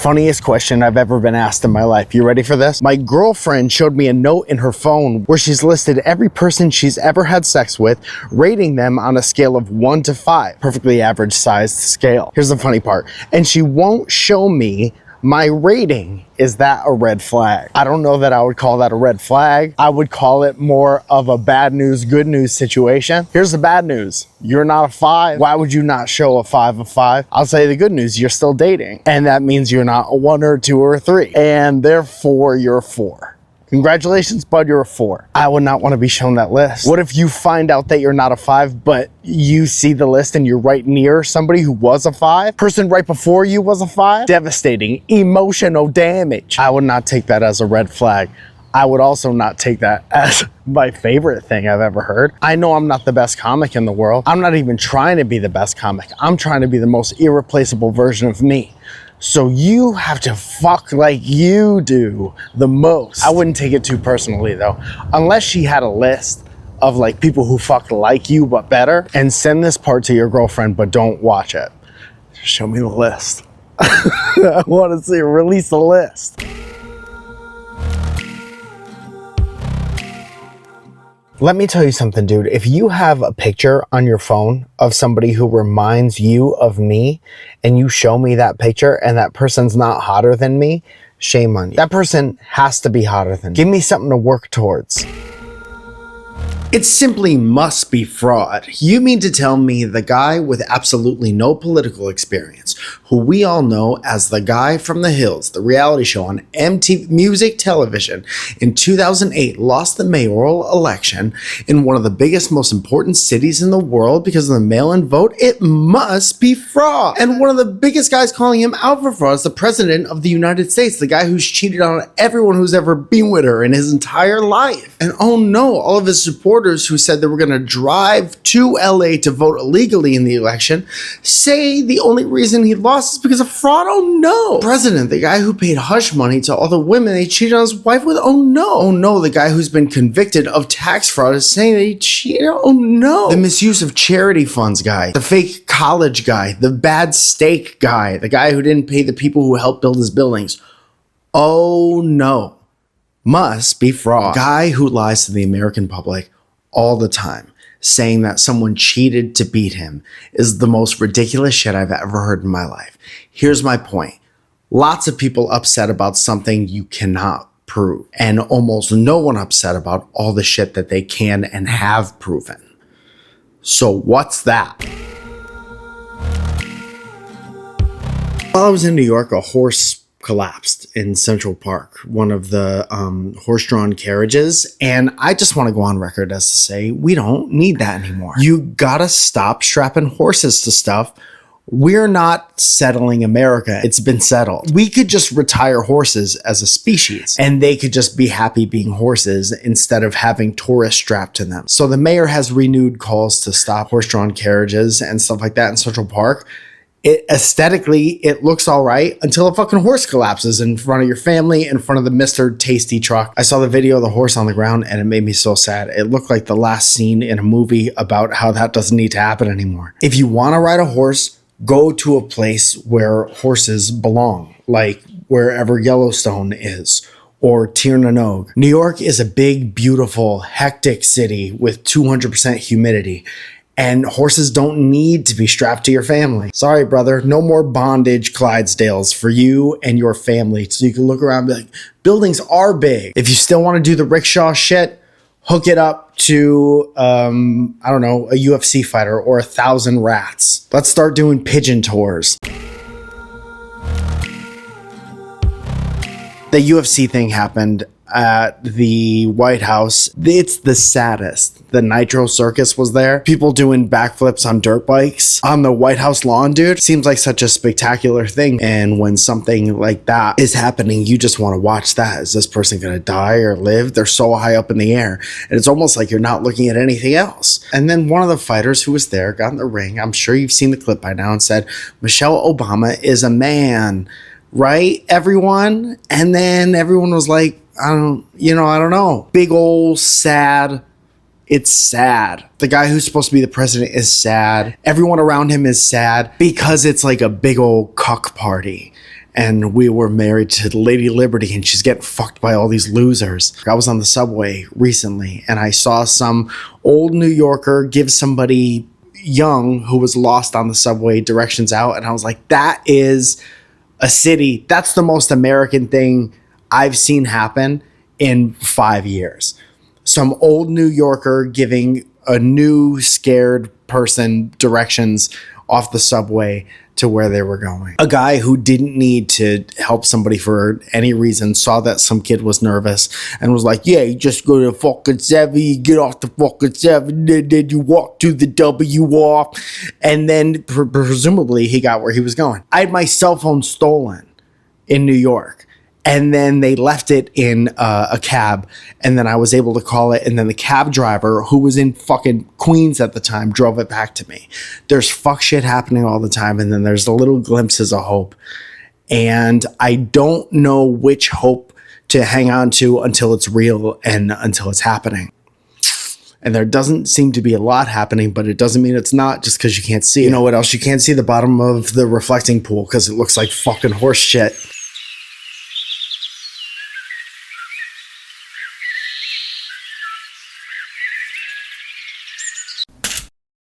Funniest question I've ever been asked in my life. You ready for this? My girlfriend showed me a note in her phone where she's listed every person she's ever had sex with, rating them on a scale of 1 to 5. Perfectly average sized scale. Here's the funny part. And she won't show me my rating. Is that a red flag? I don't know that I would call that a red flag. I would call it more of a bad news, good news situation. Here's the bad news. You're not a 5. Why would you not show a 5 of 5? I'll say the good news. You're still dating. And that means you're not a 1 or 2 or 3. And therefore you're a 4. Congratulations, bud, you're a 4. I would not want to be shown that list. What if you find out that you're not a 5, but you see the list and you're right near somebody who was a 5? Person right before you was a 5? Devastating, emotional damage. I would not take that as a red flag. I would also not take that as my favorite thing I've ever heard. I know I'm not the best comic in the world. I'm not even trying to be the best comic. I'm trying to be the most irreplaceable version of me. So you have to fuck like you do the most. I wouldn't take it too personally though. Unless she had a list of like people who fuck like you but better, and send this part to your girlfriend, but don't watch it. Just show me the list. I want to see her release the list. Let me tell you something, dude. If you have a picture on your phone of somebody who reminds you of me and you show me that picture and that person's not hotter than me, shame on you. That person has to be hotter than me. Give me something to work towards. It simply must be fraud. You mean to tell me the guy with absolutely no political experience, who we all know as the guy from the hills, the reality show on MTV Music Television in 2008, lost the mayoral election in one of the biggest, most important cities in the world because of the mail-in vote? It must be fraud. And one of the biggest guys calling him out for fraud is the president of the United States, the guy who's cheated on everyone who's ever been with her in his entire life. And oh no, all of his supporters who said they were going to drive to LA to vote illegally in the election say the only reason he lost is because of fraud. Oh no. President, the guy who paid hush money to all the women he cheated on his wife with. Oh no. Oh no, the guy who's been convicted of tax fraud is saying that he cheated. Oh no. The misuse of charity funds guy, the fake college guy, the bad steak guy, the guy who didn't pay the people who helped build his buildings. Oh no. Must be fraud. Guy who lies to the American public all the time, saying that someone cheated to beat him, is the most ridiculous shit I've ever heard in my life. Here's my point. Lots of people upset about something you cannot prove, and almost no one upset about all the shit that they can and have proven. So what's that? While I was in New York, a horse collapsed in Central Park, one of the horse-drawn carriages, and I just want to go on record as to say we don't need that anymore. You gotta stop strapping horses to stuff. We're not settling America. It's been settled. We could just retire horses as a species and they could just be happy being horses instead of having tourists strapped to them. So the mayor has renewed calls to stop horse-drawn carriages and stuff like that in Central Park. Aesthetically, it looks all right until a fucking horse collapses in front of your family, in front of the Mr. Tasty truck. I saw the video of the horse on the ground and it made me so sad. It looked like the last scene in a movie about how that doesn't need to happen anymore. If you want to ride a horse, go to a place where horses belong, like wherever Yellowstone is, or Tir na Nog. New York is a big, beautiful, hectic city with 200% humidity. And horses don't need to be strapped to your family. Sorry, brother. No more bondage Clydesdales for you and your family. So you can look around and be like, buildings are big. If you still want to do the rickshaw shit, hook it up to, I don't know, a UFC fighter or 1,000 rats. Let's start doing pigeon tours. The UFC thing happened at the White House. It's the saddest. The Nitro Circus was there. People doing backflips on dirt bikes on the White House lawn, dude. Seems like such a spectacular thing. And when something like that is happening, you just want to watch that. Is this person going to die or live? They're so high up in the air. And it's almost like you're not looking at anything else. And then one of the fighters who was there got in the ring. I'm sure you've seen the clip by now, and said, Michelle Obama is a man. Right, everyone? And then everyone was like, I don't know. Big old sad. It's sad. The guy who's supposed to be the president is sad. Everyone around him is sad because it's like a big old cuck party. and we were married to Lady Liberty, and she's getting fucked by all these losers. I was on the subway recently, and I saw some old New Yorker give somebody young who was lost on the subway directions out, and I was like, that is a city. That's the most American thing I've seen happen in 5 years. Some old New Yorker giving a new scared person directions off the subway to where they were going. A guy who didn't need to help somebody for any reason saw that some kid was nervous and was like, yeah, you just go to fucking 7, you get off the fucking 7, then you walk to the W off, and then presumably he got where he was going. I had my cell phone stolen in New York, and then they left it in a cab, and then I was able to call it, and then the cab driver, who was in fucking Queens at the time, drove it back to me. There's fuck shit happening all the time, and then there's the little glimpses of hope. And I don't know which hope to hang on to until it's real and until it's happening. And there doesn't seem to be a lot happening, but it doesn't mean it's not just because you can't see it. You know what else? You can't see the bottom of the reflecting pool because it looks like fucking horse shit.